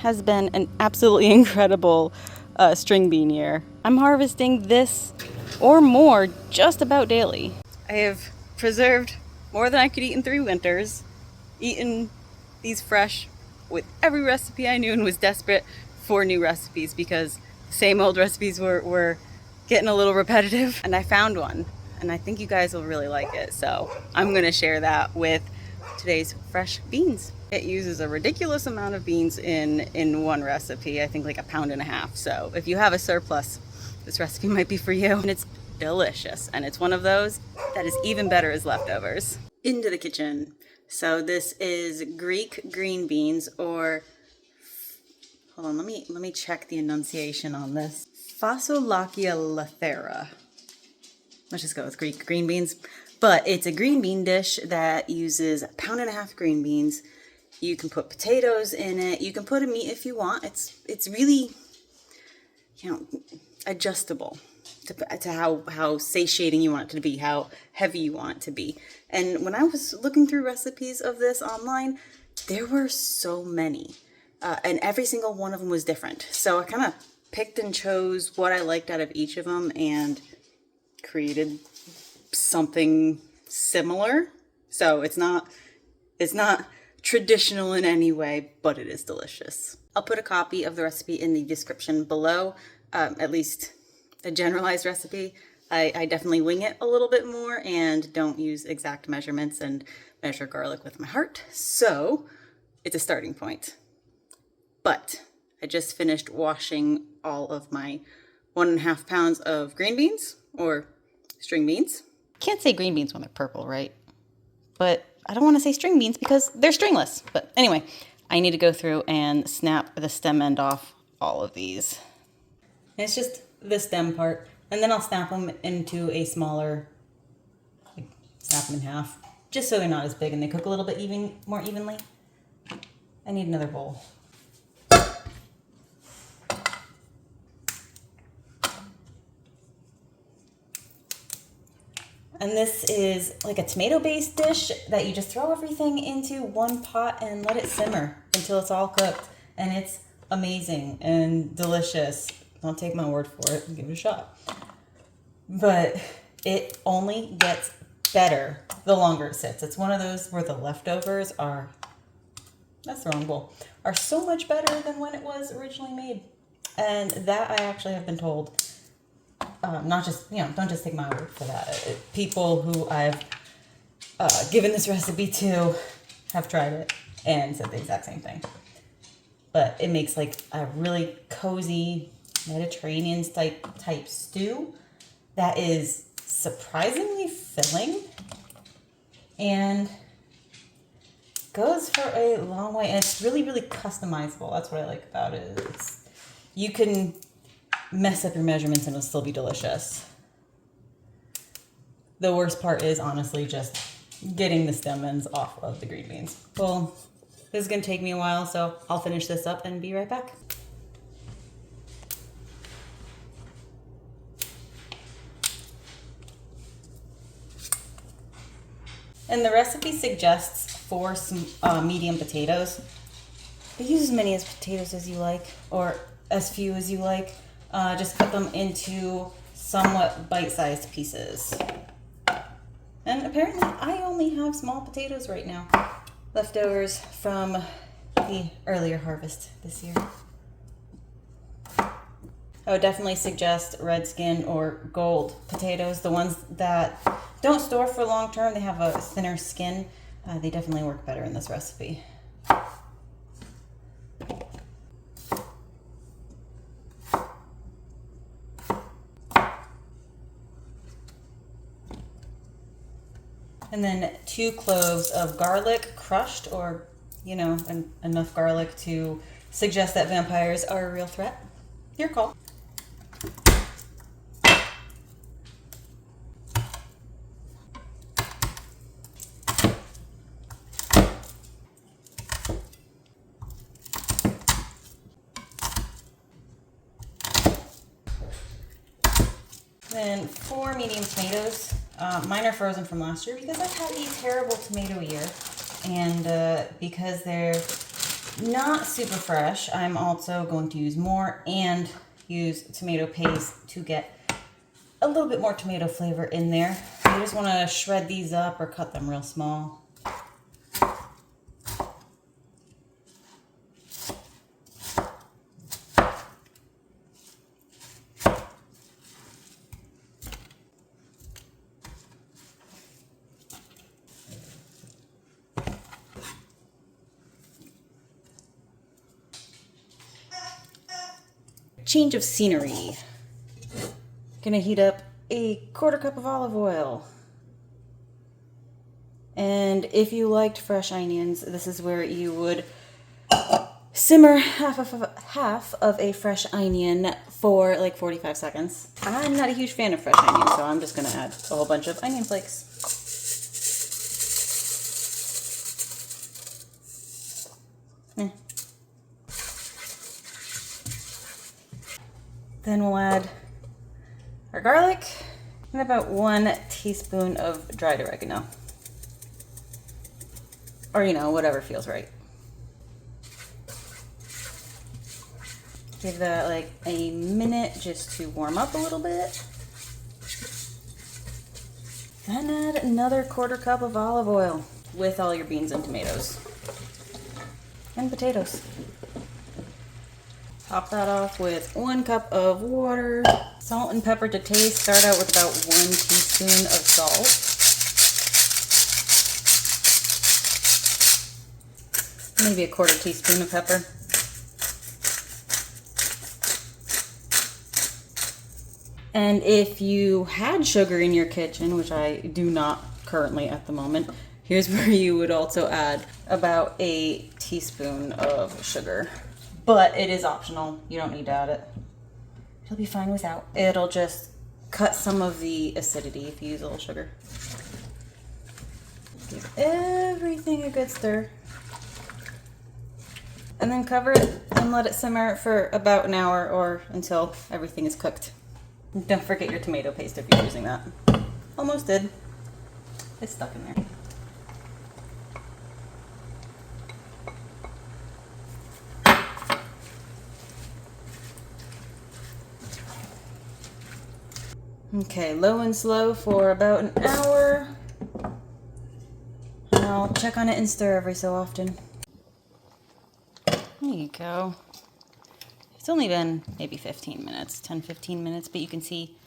has been an absolutely incredible string bean year. I'm harvesting this or more just about daily. I have preserved more than I could eat in 3 winters, eaten these fresh with every recipe I knew, and was desperate for new recipes because the same old recipes were getting a little repetitive. And I found one, and I think you guys will really like it. So I'm gonna share that with today's fresh beans. It uses a ridiculous amount of beans in one recipe, I think like 1.5 pounds. So if you have a surplus, this recipe might be for you. And it's delicious, and it's one of those that is even better as leftovers. Into the kitchen. So this is Greek green beans, or hold on, let me check the enunciation on this. Fasolakia Lathera. Let's just go with Greek green beans. But it's a green bean dish that uses 1.5 pounds green beans. You can put potatoes in it. You can put a meat if you want. It's really, adjustable to how satiating you want it to be, how heavy you want it to be. And when I was looking through recipes of this online, there were so many. And every single one of them was different. So I kind of picked and chose what I liked out of each of them and created something similar. So it's not traditional in any way, but it is delicious. I'll put a copy of the recipe in the description below, at least a generalized recipe. I definitely wing it a little bit more and don't use exact measurements and measure garlic with my heart. So it's a starting point. But I just finished washing all of my 1.5 pounds of green beans, or string beans. Can't say green beans when they're purple, right? But I don't want to say string beans because they're stringless. But anyway, I need to go through and snap the stem end off all of these. And it's just the stem part. And then I'll snap them into a smaller, snap them in half, just so they're not as big and they cook a little bit more evenly. I need another bowl. And this is like a tomato-based dish that you just throw everything into one pot and let it simmer until it's all cooked. And it's amazing and delicious. Don't take my word for it, give it a shot. But it only gets better the longer it sits. It's one of those where the leftovers are, that's the wrong bowl, are so much better than when it was originally made. And that I actually have been told. Not just, don't just take my word for that. People who I've given this recipe to have tried it and said the exact same thing. But it makes like a really cozy Mediterranean type stew that is surprisingly filling and goes for a long way. And it's really, really customizable. That's what I like about it. You can mess up your measurements and it'll still be delicious. The worst part is honestly just getting the stem ends off of the green beans. Well, this is gonna take me a while, so I'll finish this up and be right back. And the recipe suggests 4 medium potatoes. But use as many as potatoes as you like, or as few as you like. Just cut them into somewhat bite-sized pieces. And apparently I only have small potatoes right now. Leftovers from the earlier harvest this year. I would definitely suggest red skin or gold potatoes. The ones that don't store for long term, they have a thinner skin. They definitely work better in this recipe. And then 2 cloves of garlic, crushed, or, enough garlic to suggest that vampires are a real threat. Your call. Then 4 medium tomatoes. Mine are frozen from last year because I've had a terrible tomato year, and because they're not super fresh, I'm also going to use more and use tomato paste to get a little bit more tomato flavor in there. You just want to shred these up or cut them real small. Change of scenery. Gonna heat up a 1/4 cup of olive oil. And if you liked fresh onions, this is where you would simmer half of a fresh onion for like 45 seconds. I'm not a huge fan of fresh onions, so I'm just gonna add a whole bunch of onion flakes. Then we'll add our garlic and about 1 teaspoon of dried oregano. Or, you know, whatever feels right. Give that like a minute just to warm up a little bit. Then add another 1/4 cup of olive oil with all your beans and tomatoes. And potatoes. Top that off with 1 cup of water. Salt and pepper to taste. Start out with about 1 teaspoon of salt. Maybe a 1/4 teaspoon of pepper. And if you had sugar in your kitchen, which I do not currently at the moment, here's where you would also add about a teaspoon of sugar. But it is optional. You don't need to add it. You'll be fine without. It'll just cut some of the acidity if you use a little sugar. Give everything a good stir. And then cover it and let it simmer for about an hour or until everything is cooked. Don't forget your tomato paste if you're using that. Almost did. It's stuck in there. Okay, low and slow for about an hour. And I'll check on it and stir every so often. There you go. It's only been maybe 15 minutes, 10-15 minutes, but you can see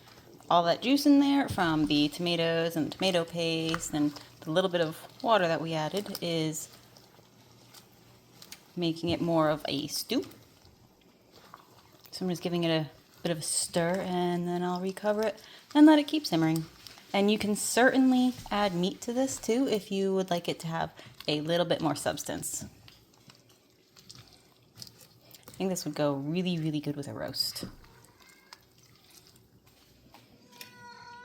all that juice in there from the tomatoes and the tomato paste, and the little bit of water that we added is making it more of a stew. So I'm just giving it a bit of a stir, and then I'll recover it and let it keep simmering. And you can certainly add meat to this too if you would like it to have a little bit more substance. I think this would go really, really good with a roast.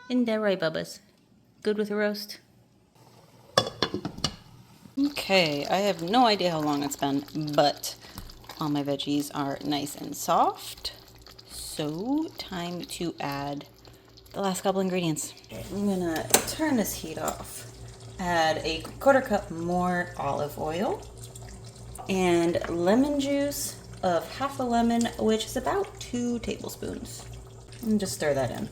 Isn't that right, Bubbas? Good with a roast? Okay, I have no idea how long it's been, but all my veggies are nice and soft. So, time to add the last couple ingredients. I'm gonna turn this heat off. Add a 1/4 cup more olive oil and lemon juice of half a lemon, which is about 2 tablespoons. And just stir that in.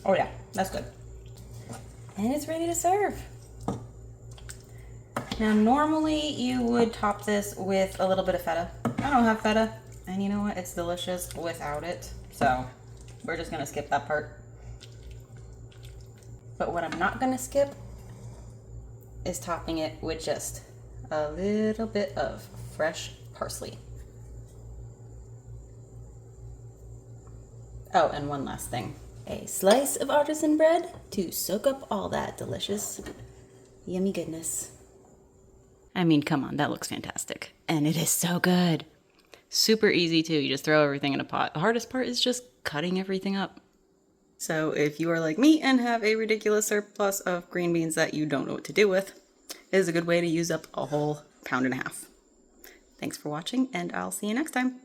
Oh yeah, that's good. And it's ready to serve. Now normally you would top this with a little bit of feta. I don't have feta, and you know what? It's delicious without it. So we're just gonna skip that part. But what I'm not gonna skip is topping it with just a little bit of fresh parsley. Oh, and one last thing. A slice of artisan bread to soak up all that delicious, yummy goodness. I mean, come on, that looks fantastic. And it is so good. Super easy too, you just throw everything in a pot. The hardest part is just cutting everything up. So if you are like me and have a ridiculous surplus of green beans that you don't know what to do with, it is a good way to use up a whole 1.5 pounds. Thanks for watching, and I'll see you next time.